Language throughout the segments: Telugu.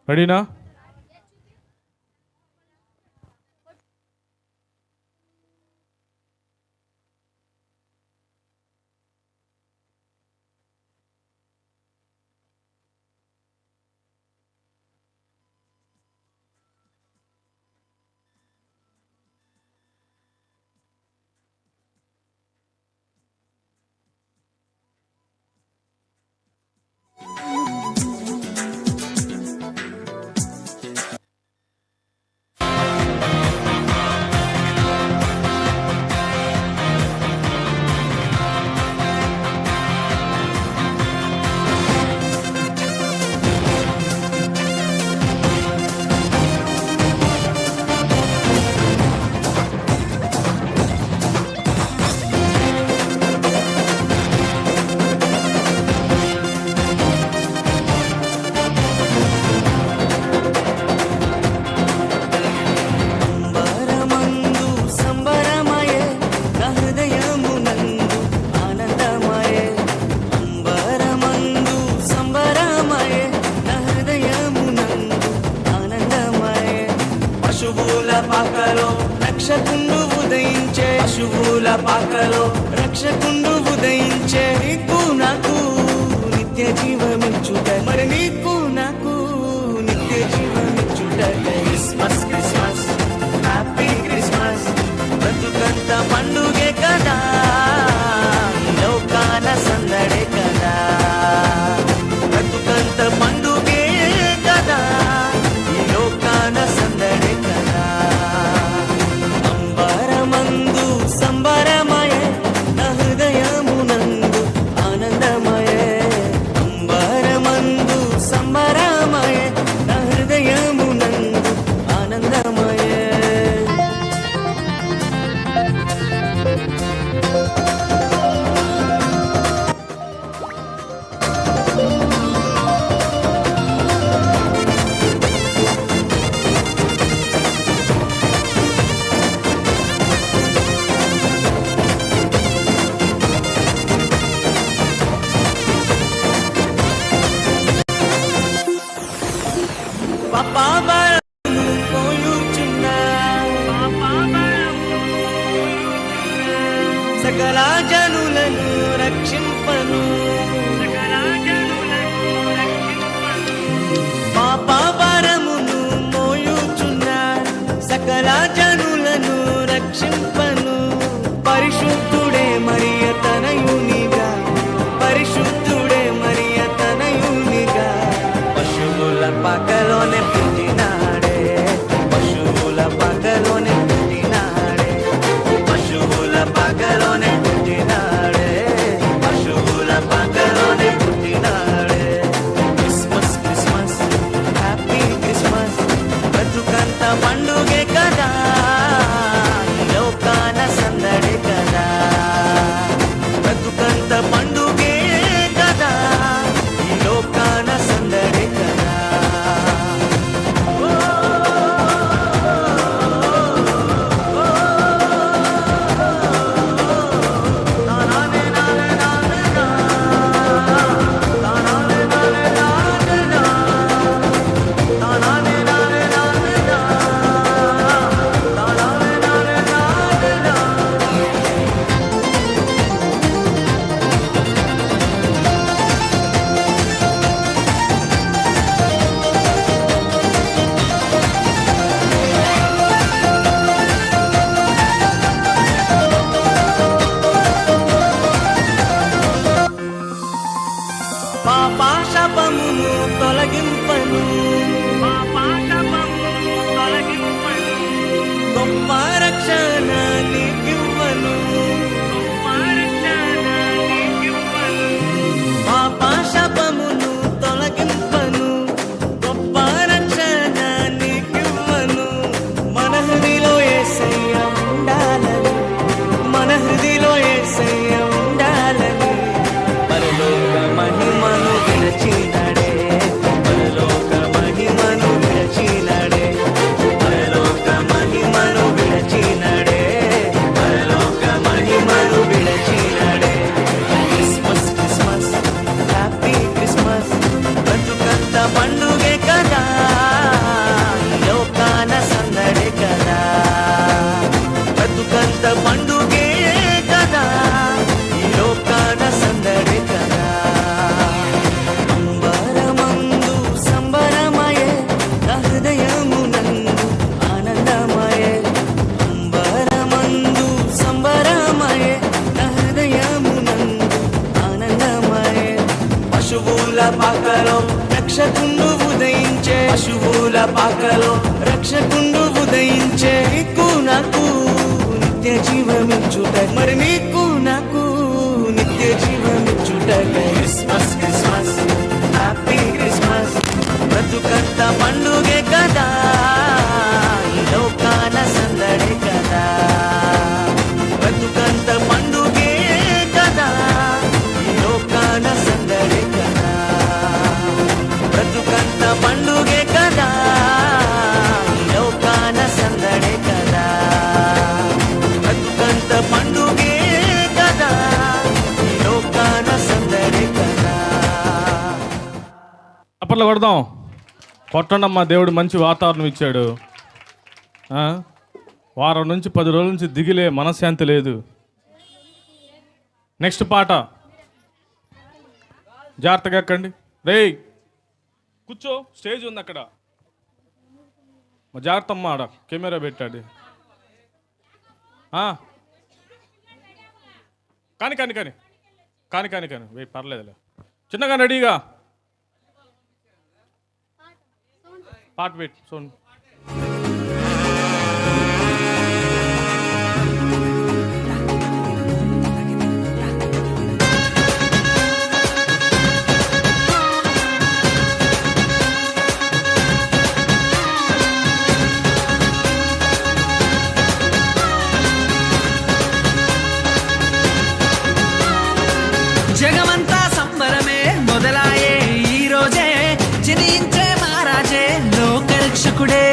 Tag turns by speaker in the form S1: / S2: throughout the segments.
S1: రెడీనా?
S2: పశువుల పాకలో రక్షకుండు ఉదయించే నీకు నాకు నిత్య జీవమిచ్చుట మరి నీకు నాకు నిత్య జీవమిచ్చుట క్రిస్మస్ క్రిస్మస్ హ్యాపీ క్రిస్మస్ బ్రతుకంత పండుగే కదా లోకాన సందడే కదా బ్రతుకంత పండుగే కదా లోకాన సందడే కదా సంబరమయ నా హృదయమునందు ఆనందమయ అంబరమందు సంబరమయ నా హృదయమునందు ఆనందమయ సకల జనులను రక్షింపను పాప భారమును మోయుచున్న సకల జనులను రక్షింపను పరిశుద్ధుడే మరియ తనయునిగా పరిశుద్ధుడే మరియ తనయునిగా పశువుల పక్కలోనే పుట్టినాడే పశువుల పక్కలోనే పుట్టినాడే పశువుల పక్కలోనే పుట్టినాడే పశువుల పక్కలోనే పుట్టినాడే క్రిస్మస్ క్రిస్మస్ హ్యాపీ క్రిస్మస్ బ్రతుకంత పండుగే కదా లోకా పాకలో రక్షకుండు ఉదయించే నీకు నాకు నిత్య జీవమిచ్చుట మరి నీకు నాకు నిత్య జీవమిచ్చుట క్రిస్మస్ క్రిస్మస్ హ్యాపీ క్రిస్మస్ బ్రతుకంత పండుగే కదా ఈ లోకాన సందడే కదా బ్రతుకంత పండుగే కదా ఈ లోకాన సందడే కదా బ్రతుకంత పండుగే కదా ఈ లోకాన సందడే కదా బ్రతుకంత పండుగే కదా ఈ లోకాన సందడే కదా.
S1: అప్పట్లో కొడదాం కొట్టండమ్మా. దేవుడు మంచి వాతావరణం ఇచ్చాడు. వారం నుంచి 10 రోజుల నుంచి దిగిలే మనశ్శాంతి లేదు. నెక్స్ట్ పాట జాగ్రత్తగా ఎక్కండి. రేయ్ కూర్చో, స్టేజ్ ఉంది అక్కడ. జాగ్రత్త అమ్మ, ఆడ కెమెరా పెట్టాడు. కానీ కానీ కానీ కానీ కానీ కానీ వెయ్యి పర్లేదులే. చిన్నగా రెడీగా పాట పెట్టి చూడండి.
S2: జగమంతా సంబరమే మొదలాయే ఈ రోజే జనించే మహారాజే లోకరక్షకుడే.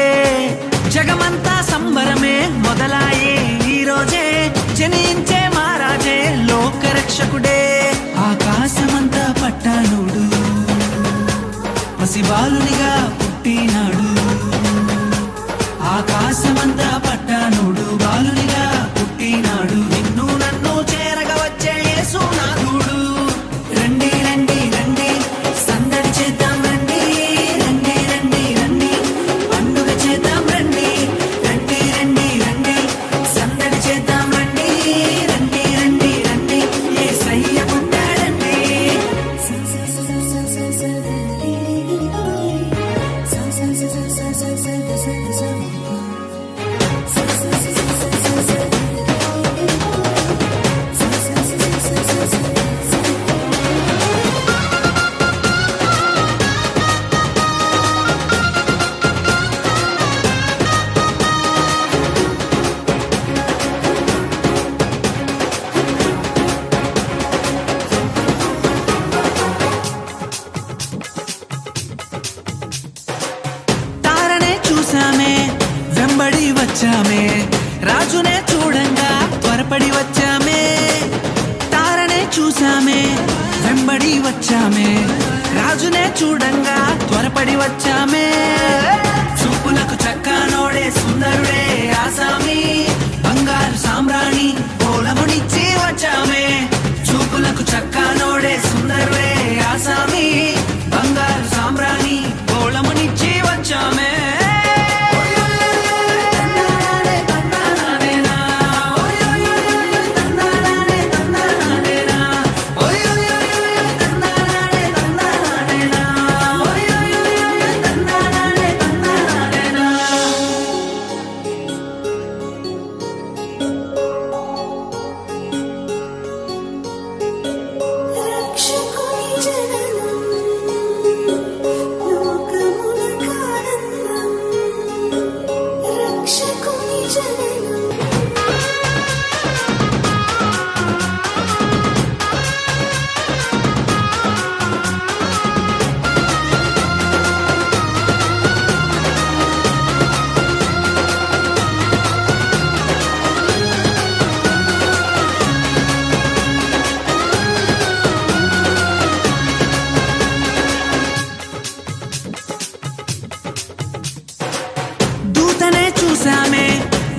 S2: జగమంతా సంబరమే మొదలాయే ఈ రోజే జనించే మహారాజే లోకరక్షకుడే. ఆకాశమంతా పట్టానుడు పసిబాలునిగా పుట్టినాడు. ఆకాశమంతా పట్టానుడు బాలునిగా పుట్టినాడు. నిన్ను నన్ను చేరగా వచ్చే యేసునాథుడు. రండి రండి రండి సందడి చేద్దాం రండి. రండి రండి రండి పండుగ చేద్దాం రండి. రండి రండి రండి సందడి చేద్దాం రండి. రండి రండి రండి యేసయ్య పుట్టాడండి. తారనే చూసామే వెంబడి వచ్చామే రాజునే చూడంగా త్వరపడి వచ్చామే. తారనే చూసామే వెంబడి వచ్చామే రాజునే చూడంగా త్వరపడి వచ్చామే. చూపులకు చక్కనోడే సుందరుడే ఆసామి బంగారు సామ్రాణి బోళమునిచ్చి వచ్చామే. చూపులకు చక్కనోడే సుందరుడే ఆసామి బంగారు సామ్రాణి బోళమునిచ్చి వచ్చామే.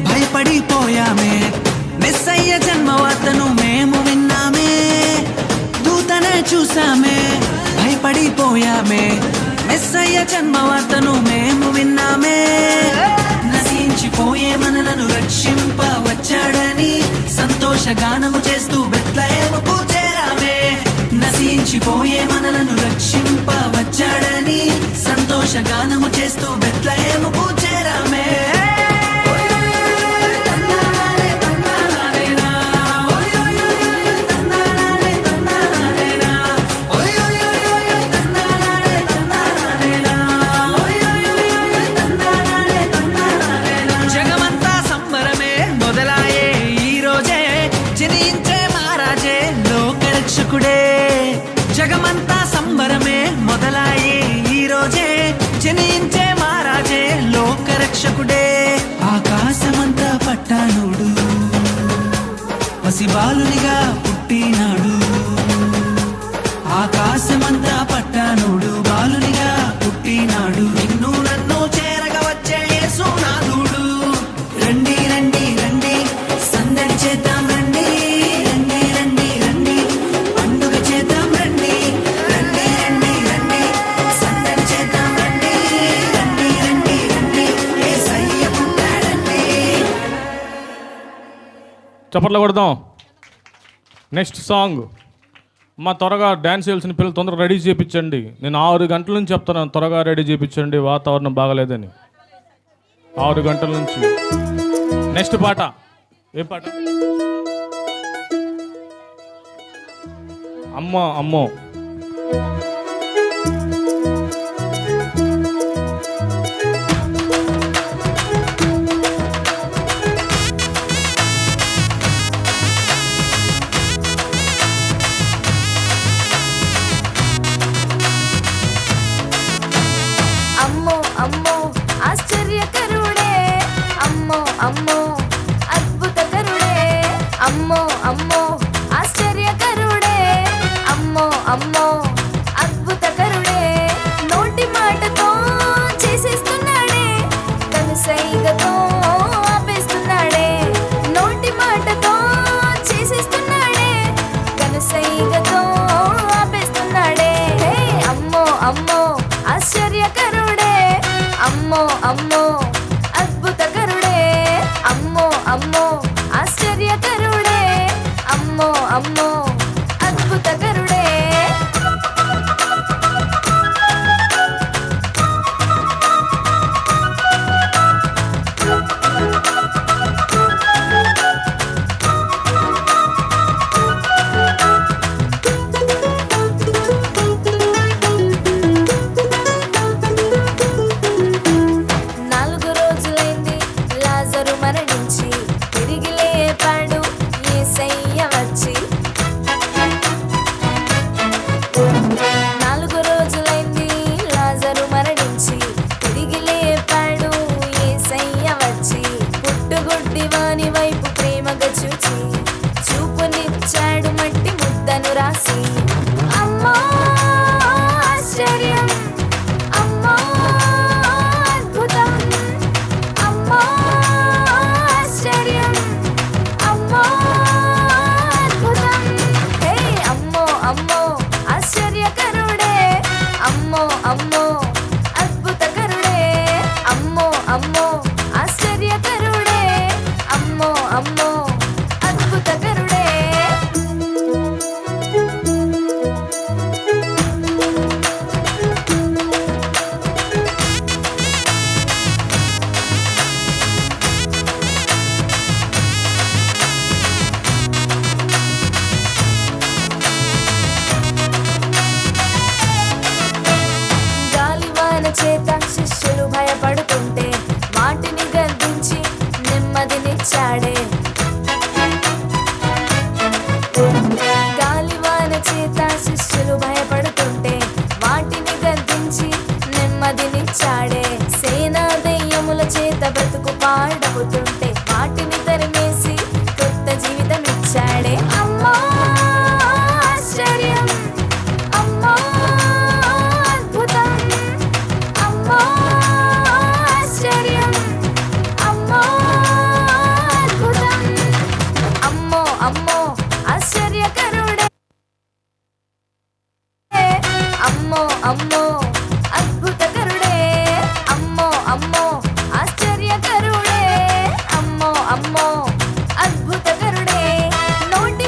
S2: భయపడిపోయామే మెస్సయ్య జన్మవార్తను మేము విన్నామే. దూతనే చూసామే భయపడిపోయామే మెస్సయ్య జన్మవార్తను మేము విన్నామే. నశించిపోయే మనలను రక్షింప వచ్చాడని సంతోష గానము చేస్తూ బెత్లెహేముకు చేరామే. నశించి నిలిచిపోయే మనలను రక్షింప వచ్చాడని సంతోషగానము చేస్తూ బెత్లెహేముకు చేరామే. జగమంతా సంబరమే మొదలాయే ఈ రోజే, జనించే మహారాజే లోకరక్షకుడే. జగమంతా సంబరమే మొదలాయే ఈ రోజే, జనించే మహారాజే లోకరక్షకుడే. ఆకాశమంతా పట్టానుడు పసిబాలునిగా పుట్టినాడు. ఆకాశమంతా పట్టానుడు బాలునిగా పుట్టినాడు. నిన్ను నన్ను చేరగా వచ్చే యేసునాథుడు. రండి రండి రండి సందడి చేద్దాం రండి, రండి రండి రండి పండుగ చేద్దాం రండి, రండి రండి రండి సందడి చేద్దాం రండి, రండి రండి రండి యేసయ్య పుట్టాడండి.
S1: చప్పట్లు కొడదాం. Next song. మా త్వరగా డ్యాన్స్ చేయాల్సిన పిల్లలు తొందరగా రెడీ చేయించండి. నేను 6 గంటల నుంచి చెప్తున్నాను, త్వరగా రెడీ చేయించండి, వాతావరణం బాగలేదని. 6 గంటల నుంచి. నెక్స్ట్ పాట. ఏం పాట? అమ్మో అమ్మో.
S3: అమ్మో అమ్మో ఆశ్చర్యకరుడే, అమ్మో అమ్మో అద్భుతకరుడే, అమ్మో అమ్మో ఆశ్చర్యకరుడే, అమ్మో అమ్మో అద్భుతకరుడే. నోటి మాటతో చేసేస్తున్నాడే, కనుసైగతో ఆపేస్తున్నాడే. నోటి మాటతో చేసేస్తున్నాడే, కనుసైగతో ఆపేస్తున్నాడే. హే అమ్మో అమ్మో ఆశ్చర్యకరుడే, అమ్మో అమ్మో అద్భుతకరుడే, అమ్మో అమ్మో ఆశ్చర్యకరుడే, అమ్మో అమ్మో అద్భుతకరుడే. నాలుగు రోజులైంది లాజరు మరణించి, తిరిగి లేపాడు యేసయ్య వచ్చి. 4 రోజులైంది లాజరు మరణించి, తిరిగి లేపాడు యేసయ్య వచ్చి. పుట్టుగుడ్డి వాని వైపు ప్రేమగా చూచి, చూపునిచ్చాడు మట్టి ముద్దను రాసి. అమ్మో ఆశ్చర్యం, అమ్మో అద్భుతం, అమ్మో ఆశ్చర్యం, అమ్మో అద్భుతం. హే అమ్మో అమ్మో ఆశ్చర్యకరుడే, అమ్మో అమ్మో అద్భుతకరుడే, అమ్మో అమ్మో ఆశ్చర్యకరుడే, అమ్మో అమ్మో అద్భుతకరుడే. గాలివాన చేత శిష్యులు భయపడుతుంటే, వాటిని గద్దించి నెమ్మదినిచ్చాడే. గాలివాన చేత శిష్యులు భయపడుతుంటే, వాటిని గద్దించి నెమ్మదినిచ్చాడే. సేనా దెయ్యముల చేత బ్రతుకు పాడవుతుంటే, వాటిని తరిమేసి కొత్త జీవితమిచ్చాడే. అమ్మో ఆశ్చర్యం, అమ్మో అద్భుతం, అమ్మో ఆశ్చర్యం, అమ్మో అద్భుతం, అమ్మో అమ్మో ఆశ్చర్యకరుడే, అమ్మో అమ్మో అద్భుతకరుడే, అమ్మో అమ్మో ఆశ్చర్యకరుడే, అమ్మో అమ్మో అద్భుతకరుడే. నోటి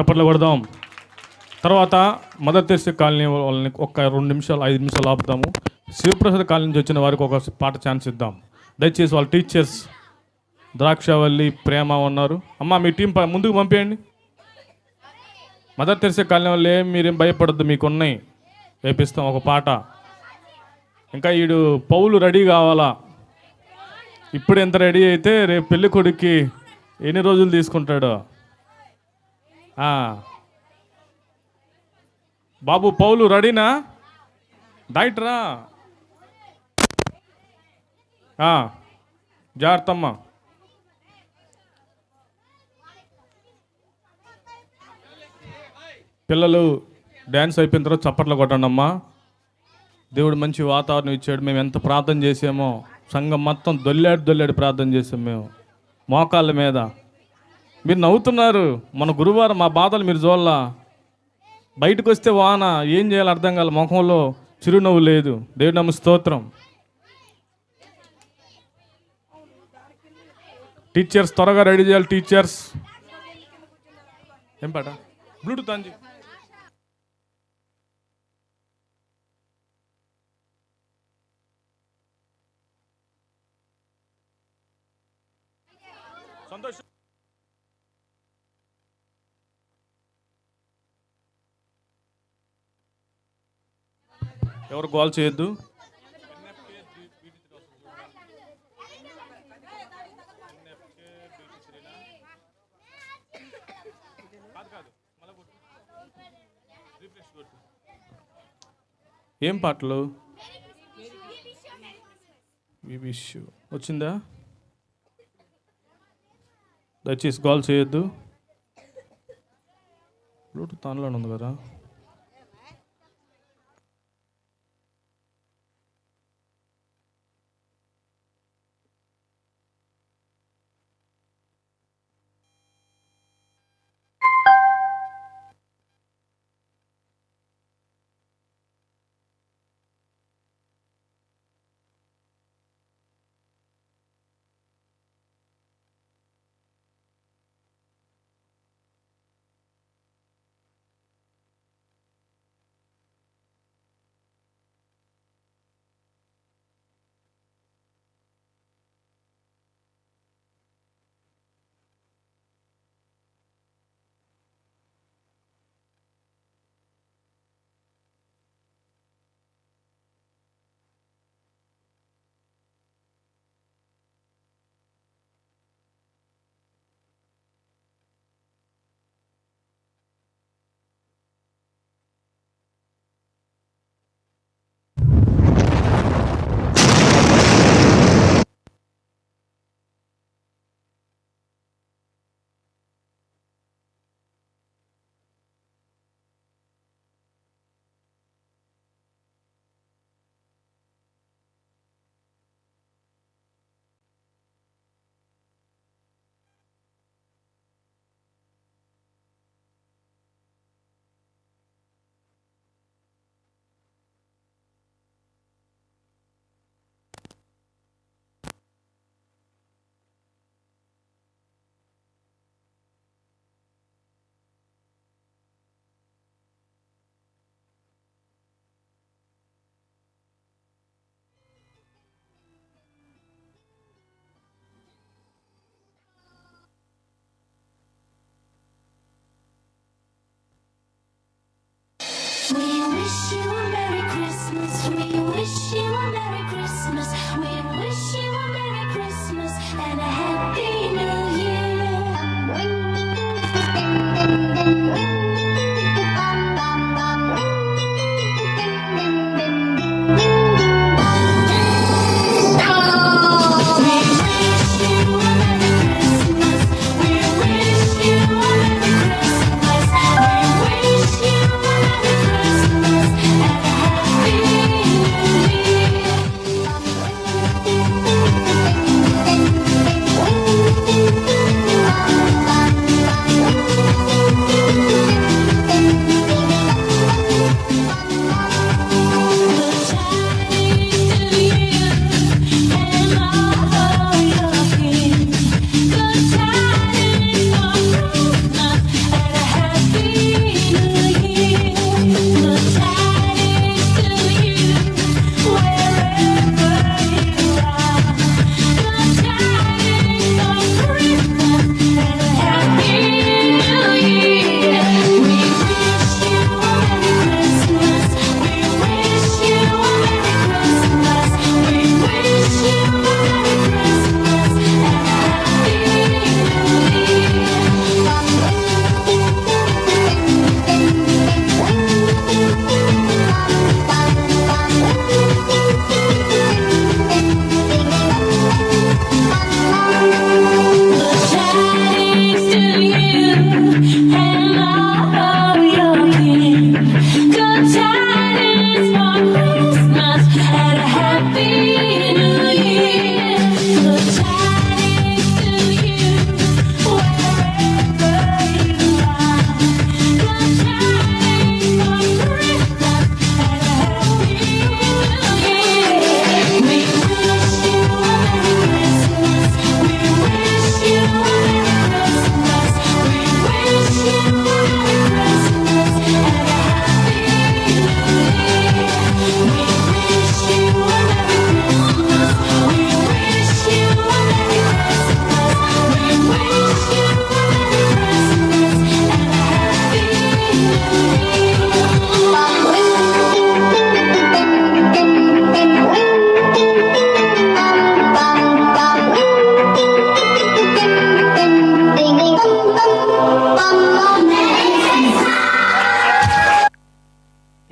S1: చప్పట్లు కొడదాం. తర్వాత మదర్ తెరిసే కాలనీ వాళ్ళని ఒక 2 నిమిషాలు 5 నిమిషాలు ఆపుతాము. శివప్రసాద్ కాలనీ నుంచి వచ్చిన వారికి ఒక పాట ఛాన్స్ ఇద్దాం. దయచేసి వాళ్ళ టీచర్స్ ద్రాక్షవల్లి ప్రేమ ఉన్నారు. అమ్మ మీ టీం ముందుకు పంపేయండి. మదర్ తెరిసే కాలనీ వాళ్ళు మీరేం భయపడద్దు, మీకు ఉన్నాయి, వేపిస్తాం ఒక పాట. ఇంకా ఈడు పౌలు రెడీ కావాలా. ఇప్పుడు ఎంత రెడీ అయితే రేపు పెళ్ళి కొడుక్కి ఎన్ని రోజులు తీసుకుంటాడో. బాబు పౌలు రెడీనా? డైట్రా జాగ్రత్తమ్మా. పిల్లలు డ్యాన్స్ అయిపోయిన తర్వాత చప్పట్లు కొట్టండి అమ్మా. దేవుడు మంచి వాతావరణం ఇచ్చాడు. మేము ఎంత ప్రార్థన చేసామో, సంఘం మొత్తం దొల్లాడి ప్రార్థన చేసాం మేము మోకాళ్ళ మీద. మీరు నవ్వుతున్నారు. మన గురువారం మా బాధలు మీరు చూడాల. బయటకు వస్తే వాన ఏం చేయాలో అర్థం కాల, ముఖంలో చిరునవ్వు లేదు. దేవుడి నామ స్తోత్రం. టీచర్స్ త్వరగా రెడీ చేయాలి. టీచర్స్ ఏం పాట? బ్లూటూత్ అంజి. సంతోష్ ఎవరు కాల్ చేయొద్దు. ఏం పాటలు? విష్ వచ్చిందా? దయచేసి కాల్ చేయొద్దు. బ్లూటూత్ ఆన్లోనే ఉంది కదా.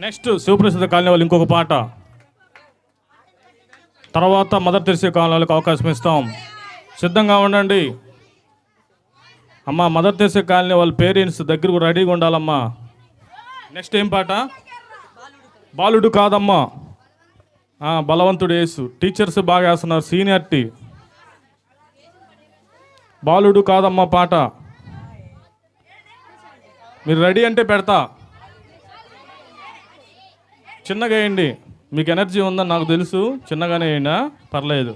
S1: నెక్స్ట్ శివప్రసిద్ధ కాలనీ వాళ్ళు ఇంకొక పాట, తర్వాత మదర్ తెరిసే కాలనీ వాళ్ళకి అవకాశం ఇస్తాం. సిద్ధంగా ఉండండి అమ్మా. మదర్ తెరిసే కాలనీ వాళ్ళ పేరెంట్స్ దగ్గరకు రెడీగా ఉండాలమ్మా. నెక్స్ట్ ఏం పాట? బాలుడు కాదమ్మా, బలవంతుడు యేసు. టీచర్స్ బాగా వేస్తున్నారు, సీనియారిటీ. బాలుడు కాదమ్మా పాట. మీరు రెడీ అంటే పెడతా. చిన్నగా వేయండి, మీకు ఎనర్జీ ఉందని నాకు తెలుసు. చిన్నగానే వేయండి, పర్లేదు.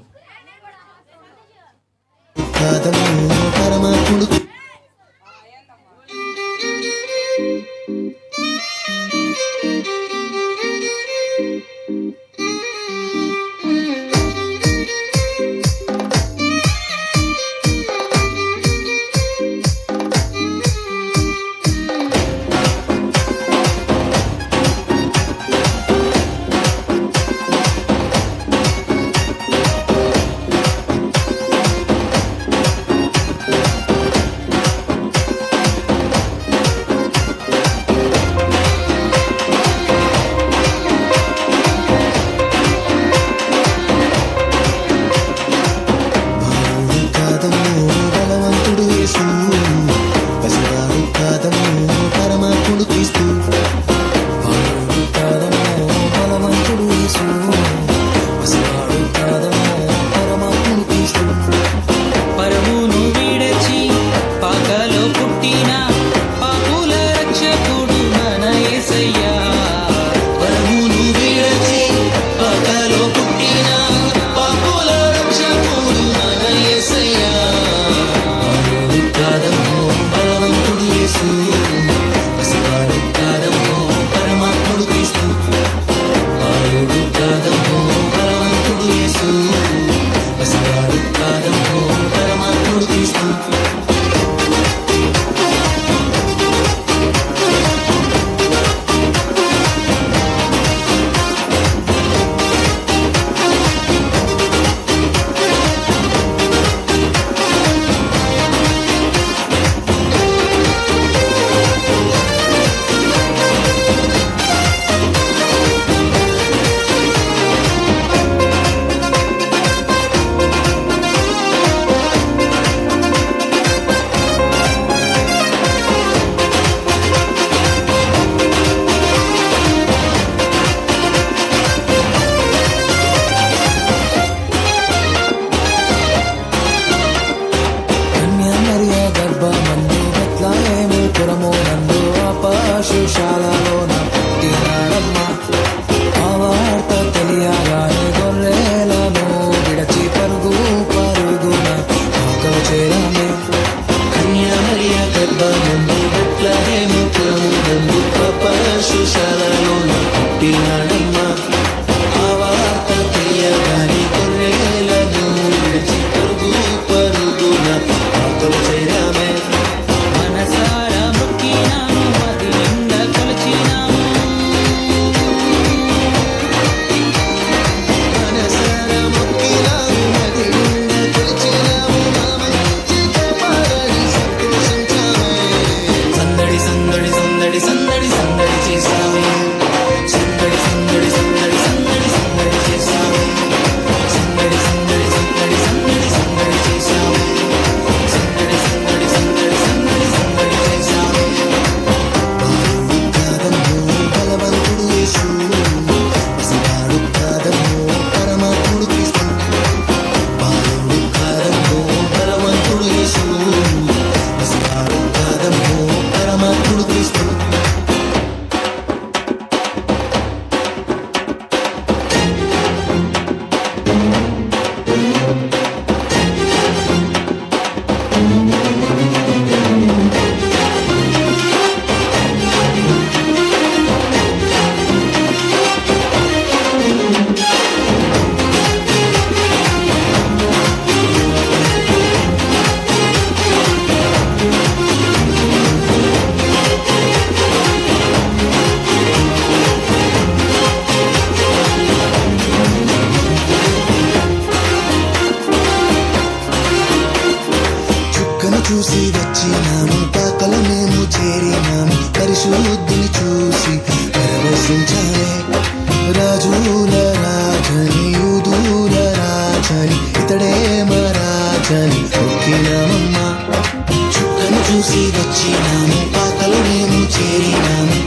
S4: చూసి వచ్చినాము పాకల మేము చేరినాము పరిశుద్ధిని చూసి పరవశించాలే రాజుల రాజని యూదుల రాజని ఇతడే మా రాజని ఒక్కినామమ్మ చుక్కను చూసి వచ్చినాము పాకలు మేము చేరినాము